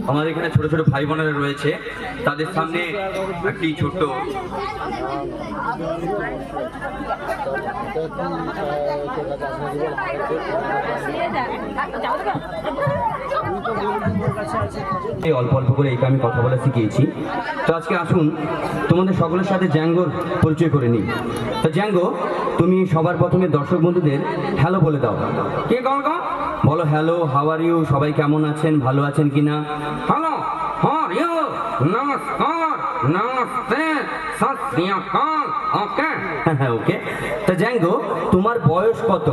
আমাদের এখানে ছোট ছোট ভাই বোনেরা রয়েছে, তাদের সামনে একটি ছোট্ট অল্প অল্প করে এটা আমি কথা বলা শিখিয়েছি। তো আজকে আসুন তোমাদের সকলের সাথে জ্যাঙ্গোর পরিচয় করে নিই। তো জ্যাঙ্গো, তুমি সবার প্রথমে দর্শক বন্ধুদের হ্যালো বলে দাও। কে কল বলো হ্যালো, হাউ আর ইউ, সবাই কেমন আছেন, ভালো আছেন কিনা? হ্যালো, হাউ আর ইউ, নমস্কার, নমস্তে, সত শ্রী আকাল। ওকে হ্যাঁ ওকে। তো জ্যাঙ্গো, তোমার বয়স কত?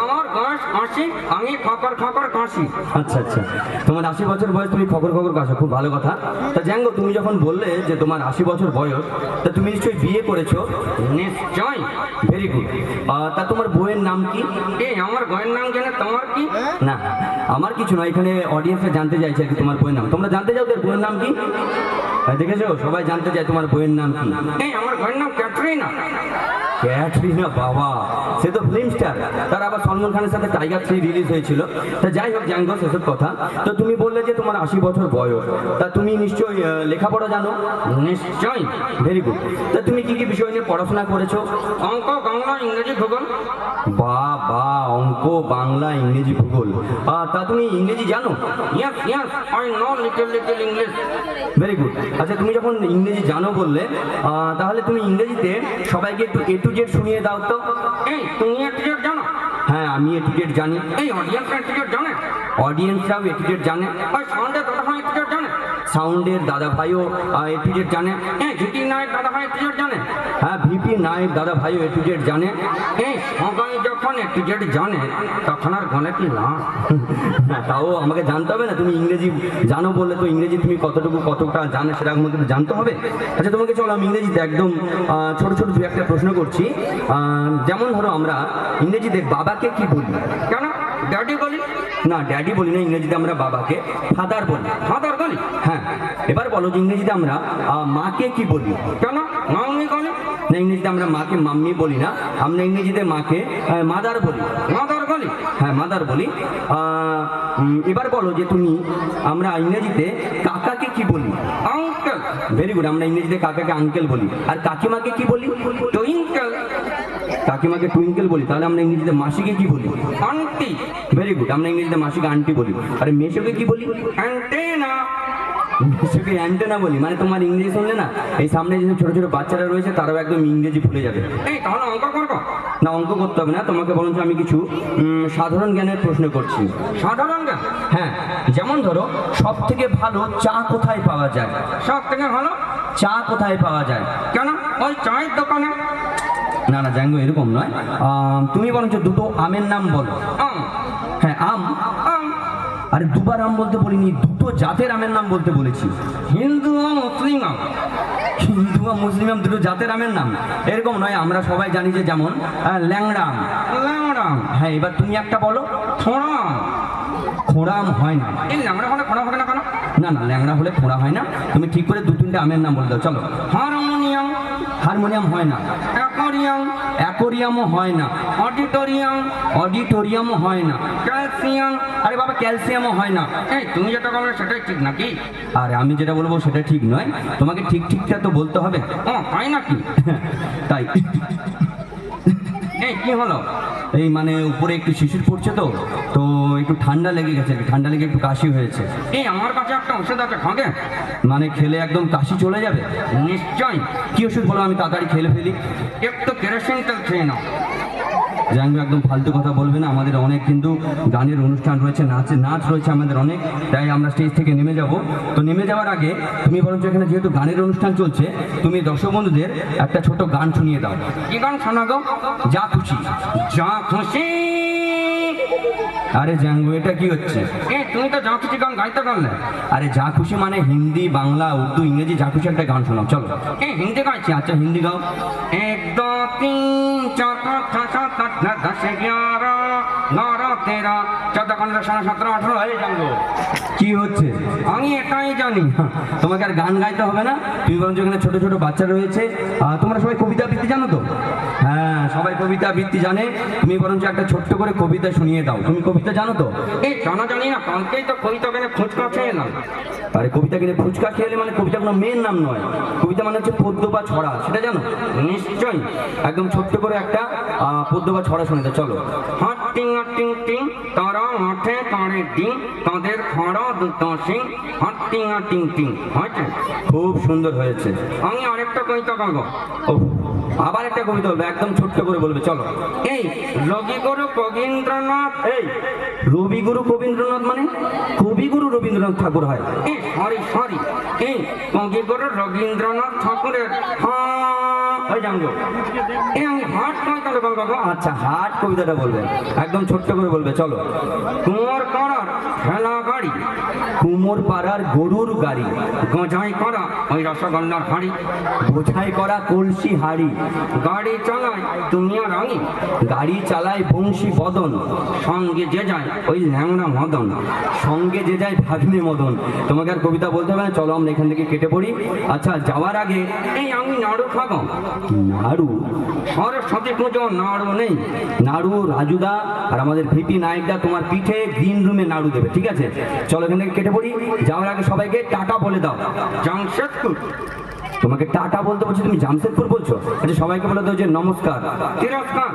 আমার বয়স 80, আমি খকর খকর কাশি। আচ্ছা আচ্ছা, তোমার 80 বছর বয়স, তুমি খকর খকর কাশো, খুব ভালো কথা। তা জ্যাঙ্গো, তুমি যখন বললে যে তোমার 80 বছর বয়স, তা তুমি নিশ্চয়ই বিয়ে করেছো? নিশ্চয়। Very good. তা তোমার বইয়ের নাম কি? আমার বইয়ের নাম জানে, তোমার কি? না আমার কিছু নয়, এখানে অডিয়েন্সে জানতে চাইছে আর কি তোমার বইয়ের নাম। তোমরা জানতে চাও তোর বইয়ের নাম কি? দেখেছো, সবাই জানতে চায় তোমার বইয়ের নাম কি। আমার বইয়ের নাম ক্যাটরিনা। ক্যাটরিনা, বাবা, সে তো ফিল্ম স্টার। তার আবার সলমন খানের সাথে টাইগার 3 রিলিজ হয়েছিল। তা যাই হোক জ্যাঙ্গো, সেসব কথা। তো তুমি বললে যে তোমার 80 বছর বয়স, তা তুমি নিশ্চয়ই লেখাপড়া জানো? নিশ্চয়ই। Very good. তা তুমি কি কি বিষয় নিয়ে পড়াশোনা করেছো? অঙ্ক, বাংলা, ইংরেজি, ভূগোল। বাবা, অঙ্ক, বাংলা, ইংরেজি, ভূগোল। তা তুমি ইংরেজি জানো? Yes yes, I know little little English. Very good. আচ্ছা, তুমি যখন ইংরেজি জানো বললে, তাহলে তুমি ইংরেজিতে সবাইকে একটু A to Z শুনিয়ে দাও তো। এই তুমি A to Z জানো? হ্যাঁ, আমি A to Z জানি। এই অডিয়েন্সরা A to Z জানে? অডিয়েন্সরাও A to Z জানে। ওই সাউন্ডের দাদা ভাই A to Z জানে? সাউন্ডের দাদা ভাইও A to Z জানে। এই ভিপি নায়ক দাদা ভাই A to Z জানে? হ্যাঁ, ভিপি নায়ক দাদা ভাইও A to Z জানে। এই সবাই যখন A to Z জানে, তখন আর গলে কি না? তাও আমাকে জানতে হবে না? তুমি ইংরেজি জানো বললে, তো ইংরেজি তুমি কতটা জানো সেটা আমাকে জানতে হবে। আচ্ছা, তোমাকে চলো আমি ইংরেজিতে একদম ছোট ছোট দু একটা প্রশ্ন করছি। যেমন ধরো, আমরা ইংরেজিতে বাবাকে কি বলি? কেন? ড্যাডি বলি না, ড্যাডি বলি না, ইংরেজিতে আমরা বাবাকে ফাদার বলি। ফাদার বলি? হ্যাঁ। এবার বলো যে ইংরেজিতে আমরা মাকে কি বলি? কেন? মাম্মি বলি না, ইংরেজিতে আমরা মাকে মাম্মি বলি না, আমরা ইংরেজিতে মাকে মাদার বলি। মাদার বলি? হ্যাঁ, মাদার বলি। এবার বলো যে আমরা ইংরেজিতে কাকাকে কি বলি? আঙ্কেল। Very good. আমরা ইংরেজিতে কাকাকে আঙ্কেল বলি। আর কাকিমাকে কি বলি? টুইঙ্কেল। কাকিমাকে টুইঙ্কেল বলি। তাহলে আমরা ইংরেজিতে মাসিকে কি বলি? আন্টি। Very good. আমরা ইংরেজিতে মাসিকে আন্টি বলি। আরে মেসোকে কি বলি? অ্যান্টেনা। মেসোকে অ্যান্টেনা বলি। মানে তোমার ইংরেজি শুনলে না, এই সামনে যে ছোট ছোট বাচ্চারা রয়েছে তারাও একদম ইংরেজি ভুলে যাবে। এই তাহলে অঙ্ক করবো না? অঙ্ক করতে হবে না, তোমাকে বলুন আমি কিছু সাধারণ জ্ঞানের প্রশ্ন করছি। সাধারণ জ্ঞান? হ্যাঁ। যেমন ধরো, সব থেকে ভালো চা কোথায় পাওয়া যায়? সব থেকে ভালো চা কোথায় পাওয়া যায়? কেন? ওই চায়ের দোকানে। না না জ্যাঙ্গো, এরকম নয়। তুমি বরঞ্চ দুটো আমের নাম বলো। হ্যাঁ, আম। আরে দুবার আম বলতে বলিনি, দুটো জাতের আমের নাম বলতে বলেছি। হিন্দু আম, মুসলিম আম। হিন্দু আম, মুসলিম আম, দুটো জাতের আমের নাম এরকম নয়। আমরা সবাই জানি যে যেমন ল্যাংড়া আম। ল্যাংড়া আম, হ্যাঁ। এবার তুমি একটা বলো। খোঁড়া আম। খোঁড়া আম হয় না। এই ল্যাংড়া হলে খোঁড়া হবে না কেন? না না, ল্যাংড়া হলে খোঁড়া হয় না। তুমি ঠিক করে দু তিনটে আমের নাম বলে দাও, চলো। হারমোনিয়াম। হারমোনিয়াম হয় না। অ্যাকোয়ারিয়াম। অ্যাকোয়ারিয়ামও হয় না। অডিটোরিয়াম। অডিটোরিয়ামও হয় না। ক্যালসিয়াম। আরে বাবা, ক্যালসিয়ামও হয় না। এই তুমি যেটা বলবে সেটাই ঠিক নাকি? আরে আমি যেটা বলবো সেটা ঠিক নয়, তোমাকে ঠিক ঠিকটা তো বলতে হবে। ও তাই নাকি? তাই। এই কি হলো? এই মানে উপরে একটু শিশির পড়ছে তো তো একটু ঠান্ডা লেগে গেছে, ঠান্ডা লেগে একটু কাশি হয়েছে। এই আমার কাছে একটা ওষুধ আছে, খাবে? মানে খেলে একদম কাশি চলে যাবে? নিশ্চয়ই। কি ওষুধ বলো, আমি তাড়াতাড়ি খেলে ফেলি। একটু কেরোসিন তেল খেয়ে নাও। জ্যাঙ্গো, একদম ফালতু কথা বলবে না। আমাদের অনেক কিন্তু গানের অনুষ্ঠান রয়েছে, নাচ রয়েছে আমাদের অনেক, তাই আমরা স্টেজ থেকে নেমে যাব। তো নেমে যাওয়ার আগে তুমি বরঞ্চ এখানে যেহেতু গানের অনুষ্ঠান চলছে, তুমি দর্শক বন্ধুদের একটা ছোট গান শুনিয়ে দাও। কি গান শোনাবো? যা খুশি। যা খুশি। আরে জ্যাঙ্গো, এটা কি হচ্ছে? তুমি তো যা খুশি গান গাইতে পারলে। আরে যা খুশি মানে হিন্দি, বাংলা, উর্দু, ইংরেজি যা খুশি একটা গান শোনাও, চলো। হিন্দি গাইছি? আচ্ছা, হিন্দি গাও। 1 2 3 4 5 6 7 8 9 10 11 12 13 14 15 16 17 18। এই জ্যাঙ্গো, কি কি হচ্ছে? আমি এটাই জানি। তোমাকে আর গান গাইতে হবে না, তুমি বরঞ্চ এখানে ছোট ছোট বাচ্চা রয়েছে, তোমরা সবাই কবিতা আবৃত্তি জানো তো? হ্যাঁ, সবাই কবিতা আবৃত্তি জানে, তুমি বরঞ্চ একটা ছোট্ট করে কবিতা শুনিয়ে দাও। তুমি কবিতা জানো তো? এই জানা জানি না, কালকেই তো কবিতা কেনে ফুচকা খেয়ে এলাম। আরে কবিতা কিনে ফুচকা খেলে মানে কবিতা কোনো মেয়ের নাম নয়, কবিতা মানে হচ্ছে পদ্য বা ছড়া, সেটা জানো? নিশ্চয়ই। একদম ছোট্ট করে একটা পদ্য বা ছড়া শুনে দাও, চলো। হাট টিং আর টিং টিং, তারা মাঠে কাঁড়ে ডিং, তাদের খড়া দুটো সিং, হাট টিং আর টিং টিং। হয়েছে? খুব সুন্দর হয়েছে। আমি আরেকটা কবিতা গাবো। ও, আবার একটা কবিতা বলবে, একদম ছোট্ট করে বলবে, চলো। এই রবিগুরু কবীন্দ্রনাথ। এই রবিগুরু কবীন্দ্রনাথ মানে কবিগুরু রবীন্দ্রনাথ ঠাকুর হয়? এই সরি, এই কবিগুরু রবীন্দ্রনাথ ঠাকুরের ওই জানবো। এই আমি হাট কবিতাটা গাবো। আচ্ছা, হাট কবিতাটা বলবে, একদম ছোট্ট করে বলবে, চলো। কুমোর পাড়ার ঠেলা গাড়ি, কুমোর পাড়ার গরুর গাড়ি, গোঝাই করা ওই রসগোল্লার হাড়ি, বোঝাই করা কলসি হাড়ি, গাড়ি চালায় তুমি আর আমি, গাড়ি চালায় বংশী বদন, সঙ্গে যে যায় ওই ল্যাংড়া মদন, সঙ্গে যে যায় ভাগ্নে মদন। তোমাকে আর কবিতা বলতে হবে না, চলো আমরা এখান থেকে কেটে পড়ি। আচ্ছা, যাওয়ার আগে এই আমি নাড়ু খাবো। নাড়ু? সরস্বতী পুজো নাড়ু নেই? নাড়ু রাজুদা আর আমাদের ভিপি নায়কদা তোমার পিঠে গ্রিন রুমে নাড়ু দেবে, ঠিক আছে? চলো এখান থেকে কেটে পড়ি। যাওয়ার আগে সবাইকে টাটা বলে দাও। জামশেদপুর। তোমাকে টাটা বলতে বলছি, তুমি জামশেদপুর বলছো? আচ্ছা, সবাইকে বলে দাও যে নমস্কার। তিরস্কার।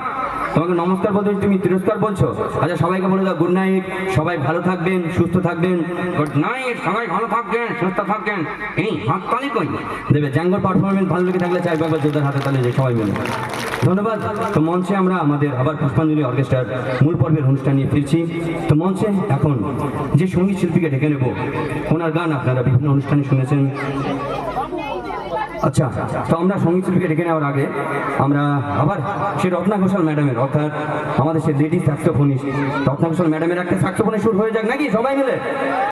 তোমাকে নমস্কার বলতে বলছি, তুমি তিরস্কার বলছো? আচ্ছা, সবাইকে বলে দাও গুড নাইট, সবাই ভালো থাকবেন, সুস্থ থাকবেন। গুড নাইট, সবাই ভালো থাকবেন, সুস্থ থাকবেন। এই হাততালি কই? দেবে। জ্যাঙ্গোর পারফরমেন্স ভালো লেগে থাকলে চাই বাবা জোরদার হাতে তালে যে সবাই মিলে। ধন্যবাদ। তো মঞ্চে আমরা আমাদের আবার পুষ্পাঞ্জলি অর্কেস্ট্রার মূল পর্বের অনুষ্ঠান নিয়ে ফিরছি। তো মঞ্চে এখন যে সঙ্গীত শিল্পীকে ডেকে নেব, ওনার গান আপনারা বিভিন্ন অনুষ্ঠানে শুনেছেন। আচ্ছা, তো আমরা সঙ্গীত শিল্পীকে ডেকে নেওয়ার আগে আমরা আবার সেই রত্না ঘোষাল ম্যাডামের, অর্থাৎ আমাদের সেই লেডি স্যাক্সোফোনিস্ট রত্না ঘোষাল ম্যাডামের একটা স্যাক্সোফোনের সুর হয়ে যাক নাকি সবাই মিলে?